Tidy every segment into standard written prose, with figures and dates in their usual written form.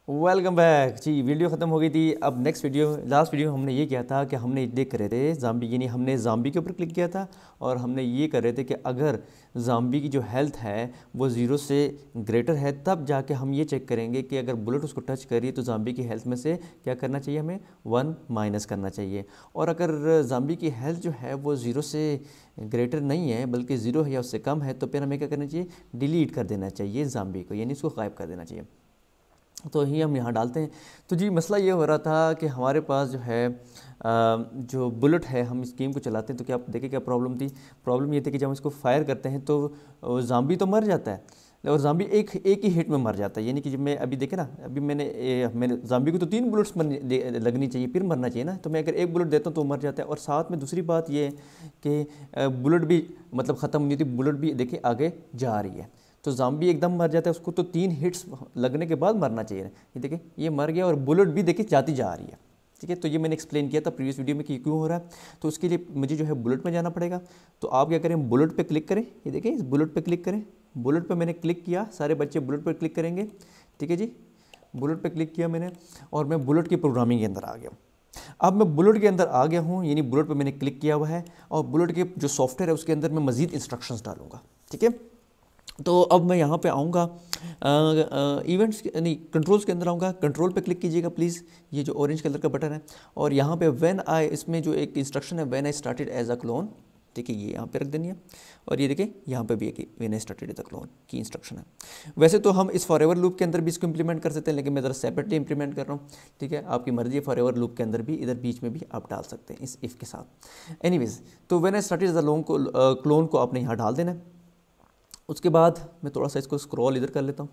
Welcome back जी। Video ख़त्म हो गई थी। अब नेक्स्ट वीडियो, लास्ट वीडियो हमने ये किया था कि हमने देख रहे थे ज़ाम्बी, यानी हमने ज़ाम्बी के ऊपर क्लिक किया था और हमने ये कर रहे थे कि अगर ज़ाम्बी की जो हेल्थ है वो 0 से ग्रेटर है तब जाके हम ये चेक करेंगे कि अगर बुलेट उसको टच करी तो ज़ाम्बी की हेल्थ में से क्या करना चाहिए, हमें 1 माइनस करना चाहिए। और अगर ज़ाम्बी की हेल्थ जो है वो 0 से ग्रेटर नहीं है बल्कि 0 है या उससे कम है तो फिर हमें क्या करना चाहिए, डिलीट कर देना चाहिए ज़ाम्बी को, यानी उसको गायब कर देना चाहिए। तो ही हम यहाँ डालते हैं। तो जी मसला ये हो रहा था कि हमारे पास जो है जो बुलेट है, हम इस गेम को चलाते हैं तो क्या आप देखें क्या प्रॉब्लम थी। प्रॉब्लम ये थी कि जब हम इसको फायर करते हैं तो ज़ाम्बी तो मर जाता है और ज़ाम्बी एक ही हिट में मर जाता है। यानी कि जब मैं अभी देखे ना, अभी मैंने ज़ाम्बी को तो 3 बुलेट्स लगनी चाहिए फिर मरना चाहिए ना, तो मैं अगर एक बुलेट देता हूँ तो मर जाता है। और साथ में दूसरी बात ये है कि बुलेट भी मतलब ख़त्म नहीं थी, बुलेट भी देखिए आगे जा रही है। तो ज़ाम्बी एकदम मर जाता है, उसको तो 3 हिट्स लगने के बाद मरना चाहिए। ये देखिए ये मर गया और बुलेट भी देखिए जाती जा रही है। ठीक है, तो ये मैंने एक्सप्लेन किया था प्रीवियस वीडियो में कि क्यों हो रहा है। तो उसके लिए मुझे जो है बुलेट में जाना पड़ेगा। तो आप क्या करें, बुलेट पे क्लिक करें, ये देखिए इस बुलेट पे क्लिक करें। बुलेट पे मैंने क्लिक किया, सारे बच्चे बुलेट पर क्लिक करेंगे। ठीक है जी, बुलेट पे क्लिक किया मैंने और मैं बुलेट की प्रोग्रामिंग के अंदर आ गया। अब मैं बुलेट के अंदर आ गया हूँ, यानी बुलेट पे मैंने क्लिक किया हुआ है और बुलेट के जो सॉफ्टवेयर है उसके अंदर मैं मज़ीद इंस्ट्रक्शंस डालूंगा। ठीक है, तो अब मैं यहाँ पे आऊँगा इवेंट्स नहीं कंट्रोल्स के अंदर आऊँगा। कंट्रोल पे क्लिक कीजिएगा प्लीज़, ये जो ऑरेंज कलर का बटन है। और यहाँ पे व्हेन आई, इसमें जो एक इंस्ट्रक्शन है when I started as a clone, ठीक है ये यहाँ पे रख देनी है। और ये देखिए यहाँ पे भी एक when I started as a clone की इंस्ट्रक्शन है। वैसे तो हम इस फॉरएवर लूप के अंदर भी इसको इंप्लीमेंट कर सकते हैं, लेकिन मैं ज़रा सेपरेटली इंप्लीमेंट कर रहा हूँ। ठीक है, आपकी मर्जी है, फॉरएवर लूप के अंदर भी इधर बीच में भी आप डाल सकते हैं इस इफ़ के साथ। एनीवेज, तो when I started as a clone को आपने यहाँ डाल देना है। उसके बाद मैं थोड़ा सा इसको स्क्रॉल इधर कर लेता हूँ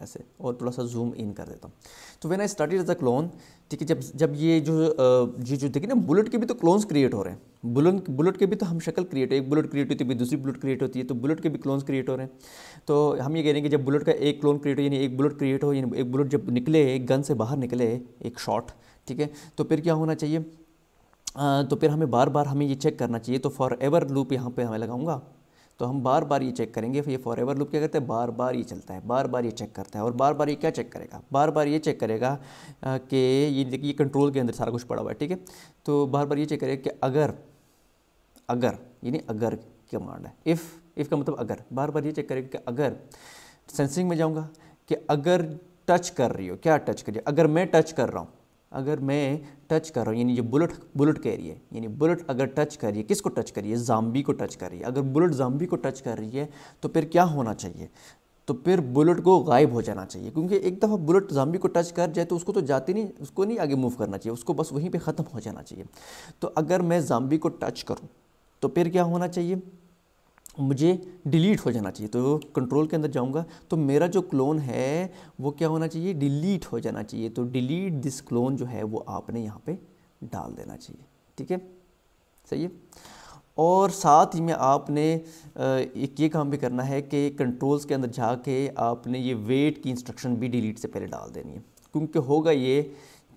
ऐसे और थोड़ा सा जूम इन कर देता हूँ। तो when I started as a clone, ठीक है, जब ये जो देखिए ना, बुलेट के भी तो क्लोन्स क्रिएट हो रहे हैं। बुलेट के भी तो हम शक्ल क्रिएट, एक बुलेट क्रिएट होती है दूसरी बुलेट क्रिएट होती है, तो बुलेट के भी क्लोन्स क्रिएट हो रहे हैं। तो हम ये कह रहे हैं कि जब बुलेट का एक क्लोन क्रिएट हो, यानी एक बुलेट क्रिएट हो, यानी एक बुलेट जब निकले, एक गन से बाहर निकले एक शॉट, ठीक है, तो फिर क्या होना चाहिए, तो फिर हमें बार बार हमें ये चेक करना चाहिए। तो फॉर एवर लूप यहाँ पे हमें लगाऊंगा, तो हम बार बार ये चेक करेंगे। फिर ये फॉर एवर लूप क्या करता है, बार बार ये चलता है, बार बार ये चेक करता है। और बार बार ये क्या चेक करेगा, बार बार ये चेक करेगा कि ये देखिए ये कंट्रोल के अंदर सारा कुछ पड़ा हुआ है। ठीक है, तो बार बार ये चेक करेगा कि अगर यानी अगर कमांड है, इफ़ का मतलब अगर, बार बार ये चेक करेगा कि अगर सेंसिंग में जाऊँगा कि अगर टच कर रही हो, क्या टच करिए, अगर मैं टच कर रहा हूँ, अगर मैं टच कर रहा हूँ, यानी जो बुलेट कह रही है, यानी बुलेट अगर टच कर रही है, किसको टच कर रही है, ज़ाम्बी को टच कर रही है। अगर बुलेट ज़ाम्बी को टच कर रही है तो फिर क्या होना चाहिए, तो फिर बुलेट को गायब हो जाना चाहिए। क्योंकि एक दफ़ा बुलेट ज़ाम्बी को टच कर जाए तो उसको तो जाती नहीं, उसको नहीं आगे मूव करना चाहिए, उसको बस वहीं पे ख़त्म हो जाना चाहिए। तो अगर मैं ज़ाम्बी को टच करूँ तो फिर क्या होना चाहिए, मुझे डिलीट हो जाना चाहिए। तो कंट्रोल के अंदर जाऊंगा तो मेरा जो क्लोन है वो क्या होना चाहिए, डिलीट हो जाना चाहिए। तो डिलीट दिस क्लोन जो है वो आपने यहाँ पे डाल देना चाहिए। ठीक है, सही है। और साथ ही में आपने एक ये काम भी करना है कि कंट्रोल्स के अंदर जाके आपने ये वेट की इंस्ट्रक्शन भी डिलीट से पहले डाल देनी है। क्योंकि होगा ये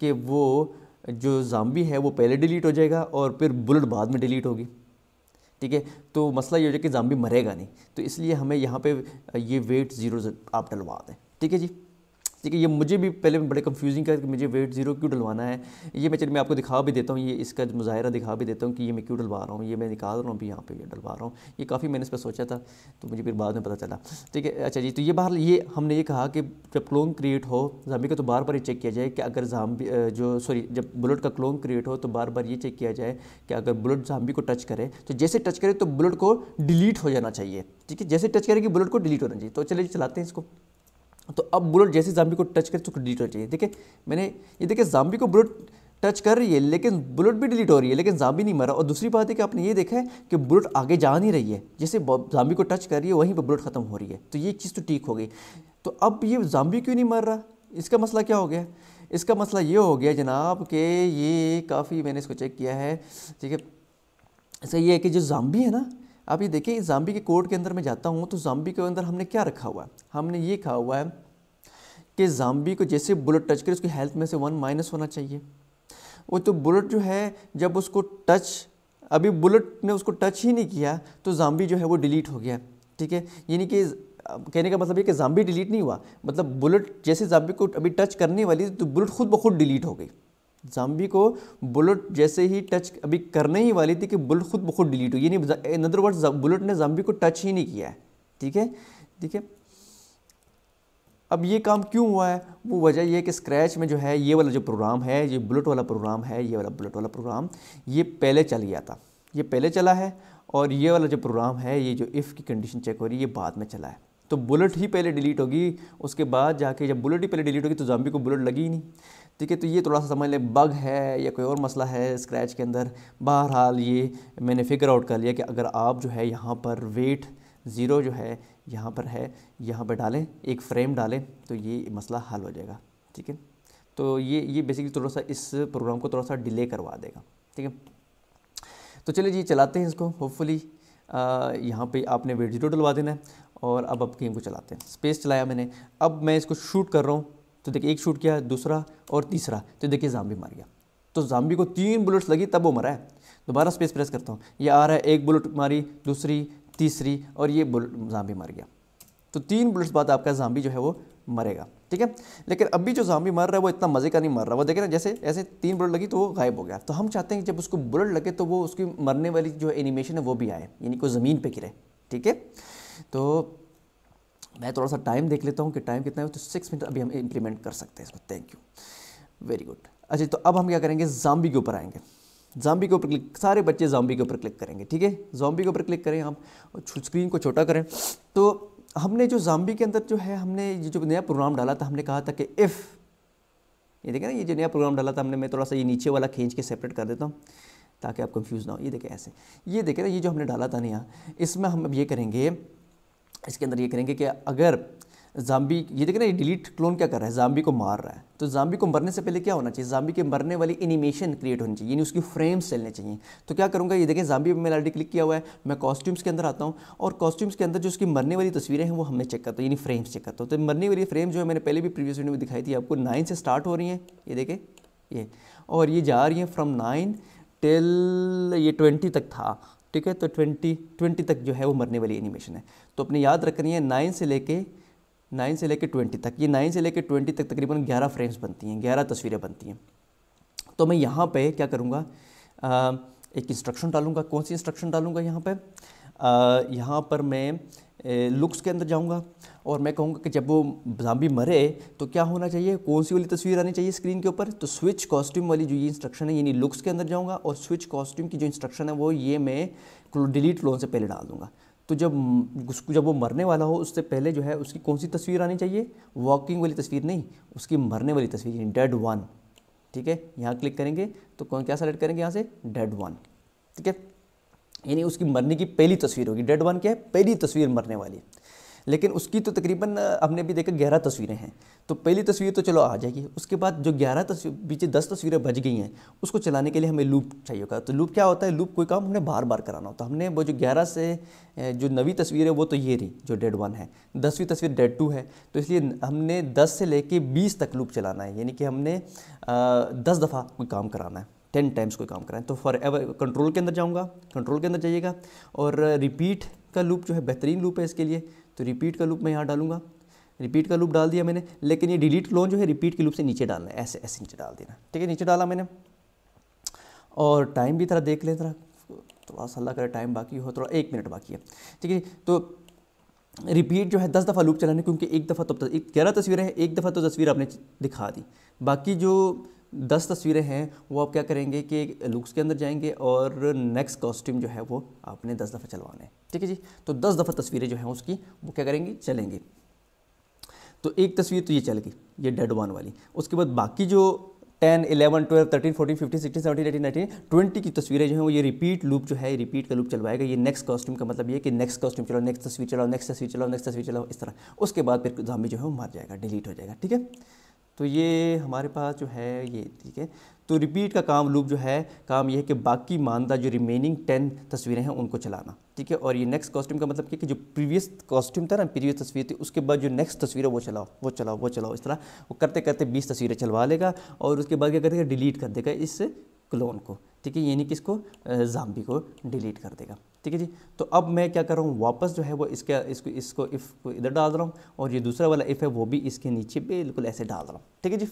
कि वो जो ज़ाम्बी है वो पहले डिलीट हो जाएगा और फिर बुलेट बाद में डिलीट होगी। ठीक है, तो मसला ये हो जाए कि ज़ाम्बी मरेगा नहीं, तो इसलिए हमें यहाँ पे ये वेट 0 आप डलवा दें। ठीक है जी, ठीक है। ये मुझे भी पहले बड़े कंफ्यूजिंग था कि मुझे वेट 0 क्यों डलवाना है। ये मैं आपको दिखा भी देता हूँ, ये इसका मुज़ाहिरा दिखा भी देता हूँ कि ये मैं क्यों डलवा रहा हूँ। ये मैं निकाल रहा हूँ अभी यहाँ पे, ये डलवा रहा हूँ। ये काफ़ी मैंने इस पर सोचा था तो मुझे फिर बाद में पता चला। ठीक है, अच्छा जी, तो ये बाहर ये हमने ये कहा कि जब क्लोन क्रिएट हो ज़ाम्बी का तो बार बार ये चेक किया जाए कि अगर जब बुलेट का क्लोन क्रिएट हो तो बार बार ये चेक किया जाए कि अगर बुलेट ज़ाम्बी को टच करे तो जैसे टच करे तो बुलेट को डिलीट हो जाना चाहिए। ठीक है, जैसे टच करेगी बुलेट को डिलीट होना चाहिए। तो चलिए चलाते हैं इसको। तो अब बुलेट जैसे ज़ाम्बी को टच करे तो डिलीट हो चाहिए। देखिए मैंने ये देखिए ज़ाम्बी को बुलेट टच कर रही है लेकिन बुलेट भी डिलीट हो रही है, लेकिन ज़ाम्बी नहीं मरा। और दूसरी बात है कि आपने ये देखा है कि बुलेट आगे जा नहीं रही है, जैसे ज़ाम्बी को टच कर रही है वहीं पर बुलेट ख़त्म हो रही है। तो ये चीज़ तो ठीक हो गई। तो अब ये ज़ाम्बी क्यों नहीं मर रहा, इसका मसला क्या हो गया, इसका मसला ये हो गया जनाब कि ये काफ़ी मैंने इसको चेक किया है। ठीक है, सही है कि जो ज़ाम्बी है ना, आप ये देखें ज़ाम्बी के कोड के अंदर मैं जाता हूँ तो ज़ाम्बी के अंदर हमने क्या रखा हुआ है, हमने ये कहा हुआ है कि ज़ाम्बी को जैसे बुलेट टच करे उसकी हेल्थ में से 1 माइनस होना चाहिए। वो तो बुलेट जो है जब उसको टच, अभी बुलेट ने उसको टच ही नहीं किया तो ज़ाम्बी जो है वो डिलीट हो गया। ठीक है, यानी कि कहने का मतलब ये कि ज़ाम्बी डिलीट नहीं हुआ, मतलब बुलेट जैसे ज़ाम्बी को अभी टच करने वाली थी तो बुलेट खुद ब खुद डिलीट हो गई। ज़ाम्बी को बुलेट जैसे ही टच अभी करने ही वाली थी कि बुलेट खुद ब खुद डिलीट हुई, यानी इन अदर वर्ड्स बुलेट ने ज़ाम्बी को टच ही नहीं किया है। ठीक है, ठीक है। अब ये काम क्यों हुआ है, वो वजह ये है कि स्क्रैच में जो है ये वाला जो प्रोग्राम है, ये बुलेट वाला प्रोग्राम है, ये वाला बुलेट वाला प्रोग्राम ये पहले चल गया था, ये पहले चला है, और ये वाला जो प्रोग्राम है, ये जो इफ़ की कंडीशन चेक हो रही है, ये बाद में चला है। तो बुलेट ही पहले डिलीट होगी, उसके बाद जाके जब बुलेट ही पहले डिलीट होगी तो ज़ाम्बी को बुलेट लगी ही नहीं। ठीक है, तो ये थोड़ा सा समझ लें बग है या कोई और मसला है स्क्रैच के अंदर। बहरहाल ये मैंने फिगर आउट कर लिया कि अगर आप जो है यहाँ पर वेट 0 जो है यहाँ पर है, यहाँ पर डालें, एक फ्रेम डालें तो ये मसला हल हो जाएगा। ठीक है, तो ये बेसिकली थोड़ा सा इस प्रोग्राम को थोड़ा सा डिले करवा देगा। ठीक है, तो चलिए जी चलाते हैं इसको। होपफुली यहाँ पे आपने वेट 0 डलवा देना है, और अब गेम को चलाते हैं। स्पेस चलाया मैंने, अब मैं इसको शूट कर रहा हूँ, तो देखिए एक शूट किया, दूसरा और तीसरा, तो देखिए ज़ाम्बी मर गया। तो ज़ाम्बी को 3 बुलेट्स लगी तब वो मरा है। दोबारा स्पेस प्रेस करता हूँ, ये आ रहा है, एक बुलेट मारी, दूसरी, तीसरी, और ये ज़ाम्बी मर गया। तो 3 बुलेट्स बाद आपका ज़ाम्बी जो है वो मरेगा। ठीक है, लेकिन अभी जो ज़ाम्बी मर रहा है वो इतना मज़े का नहीं मर रहा। वो देखें ना, जैसे ऐसे 3 बुलेट लगी तो वो गायब हो गया। तो हम चाहते हैं कि जब उसको बुलेट लगे तो वो उसकी मरने वाली जो एनिमेशन है वो भी आए, यानी कोई ज़मीन पे गिरे। ठीक है, तो मैं थोड़ा सा टाइम देख लेता हूँ कि टाइम कितना है। तो 6 मिनट अभी हम इम्प्लीमेंट कर सकते हैं इसको। Thank you, very good. अच्छा, तो अब हम क्या करेंगे, ज़ाम्बी के ऊपर आएंगे। ज़ाम्बी के ऊपर क्लिक, सारे बच्चे ज़ाम्बी के ऊपर क्लिक करेंगे। ठीक है, ज़ाम्बी के ऊपर क्लिक करें आप, स्क्रीन को छोटा करें। तो हमने जो ज़ाम्बी के अंदर जो है, हमने ये जो नया प्रोग्राम डाला था, हमने कहा था कि इफ़, ये देखें ना, ये जो नया प्रोग्राम डाला था हमने, मैं थोड़ा सा ये नीचे वाला खींच के सेपरेट कर देता हूँ ताकि आप कंफ्यूज ना हो। ये देखें ऐसे, ये देखें ना, ये जो हमने डाला था नया, इसमें हम अब ये करेंगे, इसके अंदर ये करेंगे कि अगर ज़ाम्बी, ये देखें ना, ये डिलीट क्लोन क्या कर रहा है, ज़ाम्बी को मार रहा है। तो ज़ाम्बी को मरने से पहले क्या होना चाहिए, ज़ाम्बी के मरने वाली एनिमेशन क्रिएट होनी चाहिए, यानी उसकी फ्रेम्स चलने चाहिए। तो क्या करूँगा, ये देखें ज़ाम्बी पे मैंने ऑलरेडी क्लिक किया हुआ है, मैं कॉस्ट्यूम्स के अंदर आता हूँ, और कॉस्ट्यूम्स के अंदर जो उसकी मरने वाली तस्वीरें हैं वो हमने चेक करता हूँ, यानी फ्रेम्स चेक करता हूँ। तो मरने वाली फ्रेम जो है, मैंने पहले भी प्रीवियस वीडियो में दिखाई थी आपको, 9 से स्टार्ट हो रही हैं, ये देखें ये, और ये जा रही हैं फ्रॉम 9 टिल ये 20 तक था। ठीक है, तो 20 तक जो है वो मरने वाली एनिमेशन है। तो अपने याद रखनी है 9 से लेके 20 तक, ये 9 से लेके 20 तक तकरीबन 11 फ्रेम्स बनती हैं, 11 तस्वीरें बनती हैं। तो मैं यहाँ पे क्या करूँगा, एक इंस्ट्रक्शन डालूँगा। कौन सी इंस्ट्रक्शन डालूँगा यहाँ पे, यहाँ पर मैं लुक्स के अंदर जाऊँगा, और मैं कहूँगा कि जब वो ज़ाम्बी मरे तो क्या होना चाहिए, कौन सी वाली तस्वीर आनी चाहिए स्क्रीन के ऊपर। तो स्विच कॉस्ट्यूम वाली जो ये इंस्ट्रक्शन है, यानी लुक्स के अंदर जाऊँगा, और स्विच कॉस्ट्यूम की जो इंस्ट्रक्शन है वो ये मैं डिलीट क्लोन से पहले डाल दूँगा। तो जब वो मरने वाला हो उससे पहले जो है उसकी कौन सी तस्वीर आनी चाहिए, वॉकिंग वाली तस्वीर नहीं, उसकी मरने वाली तस्वीर, यानी डेड 1। ठीक है, यहाँ क्लिक करेंगे तो कौन क्या सेलेक्ट करेंगे, यहाँ से डेड 1। ठीक है, यानी उसकी मरने की पहली तस्वीर होगी। डेड 1 क्या है, पहली तस्वीर मरने वाली। लेकिन उसकी तो तकरीबन हमने भी देखा 11 तस्वीरें हैं, तो पहली तस्वीर तो चलो आ जाएगी। उसके बाद जो 11 तस्वीर, पीछे 10 तस्वीरें बच गई हैं, उसको चलाने के लिए हमें लूप चाहिए होगा। तो लूप क्या होता है, लूप कोई काम हमने बार बार कराना होता है। हमने वो जो 11 से जो 9वीं तस्वीर है वो तो ये रही जो डेड 1 है, 10वीं तस्वीर डेड 2 है। तो इसलिए हमने 10 से लेके 20 तक लूप चलाना है, यानी कि हमने 10 दफ़ा कोई काम कराना है, 10 टाइम्स कोई काम कराएं। तो फॉर एवर कंट्रोल के अंदर जाऊँगा, कंट्रोल के अंदर जाइएगा, और रिपीट का लूप जो है बेहतरीन लूप है इसके लिए। तो रिपीट का लूप मैं यहाँ डालूंगा, रिपीट का लूप डाल दिया मैंने, लेकिन ये डिलीट क्लोन जो है रिपीट के लूप से नीचे डालना है, ऐसे ऐसे नीचे डाल देना। ठीक है, नीचे डाला मैंने, और टाइम भी थोड़ा देख लें, थोड़ा सा अल्लाह करे टाइम बाकी हो, थोड़ा 1 मिनट बाकी है। ठीक है, तो रिपीट जो है 10 दफ़ा लूप चलाने, क्योंकि एक दफ़ा तो 11 तस्वीरें हैं, एक दफ़ा तो तस्वीर आपने दिखा दी, बाकी जो 10 तस्वीरें हैं वो आप क्या करेंगे कि लुक्स के अंदर जाएंगे, और नेक्स्ट कॉस्ट्यूम जो है वो आपने 10 दफ़ा चलवाना है। ठीक है जी, तो 10 दफ़ा तस्वीरें जो हैं उसकी वो क्या करेंगी, चलेंगी। तो एक तस्वीर तो ये चल गई, ये डेड 1 वाली। उसके बाद बाकी जो 10, 11, 12, 13, 14, 15, 16, 17, 18, 19, 20 की तस्वीरें जो हैं वो ये रिपीट लूप जो है, रिपीट का लूप चलवाएगा। ये नेक्स्ट कॉस्ट्यूम का मतलब ये कि नेक्स्ट कॉस्ट्यूम चलाओ, नेक्स्ट तस्वीर चलाओ, नेक्स्ट तस्वीर चलाओ, नेक्स्ट तस्वीर चलाओ, इस तरह। उसके बाद फिर ज़ाम्बी जो है वो मर जाएगा, डिलीट हो जाएगा। ठीक है, तो ये हमारे पास जो है ये, ठीक है। तो रिपीट का काम, लूप जो है काम ये है कि बाकी मानदा जो रिमेनिंग 10 तस्वीरें हैं उनको चलाना। ठीक है, और ये नेक्स्ट कॉस्ट्यूम का मतलब कि जो प्रीवियस कॉस्ट्यूम था ना, प्रीवियस तस्वीर थी, उसके बाद जो नेक्स्ट तस्वीर है वो चलाओ, वो चलाओ, वो चलाओ, इस तरह वो करते करते 20 तस्वीरें चलवा लेगा, और उसके बाद क्या करेगा, डिलीट कर देगा इस क्लोन को। ठीक है, यानी कि इसको ज़ाम्बी को डिलीट कर देगा। ठीक है जी। तो अब मैं क्या कर रहा हूँ, वापस जो है वो इसको इफ़ को इधर डाल रहा हूँ और ये दूसरा वाला इफ़ है वो भी इसके नीचे बिल्कुल ऐसे डाल रहा हूँ, ठीक है जी।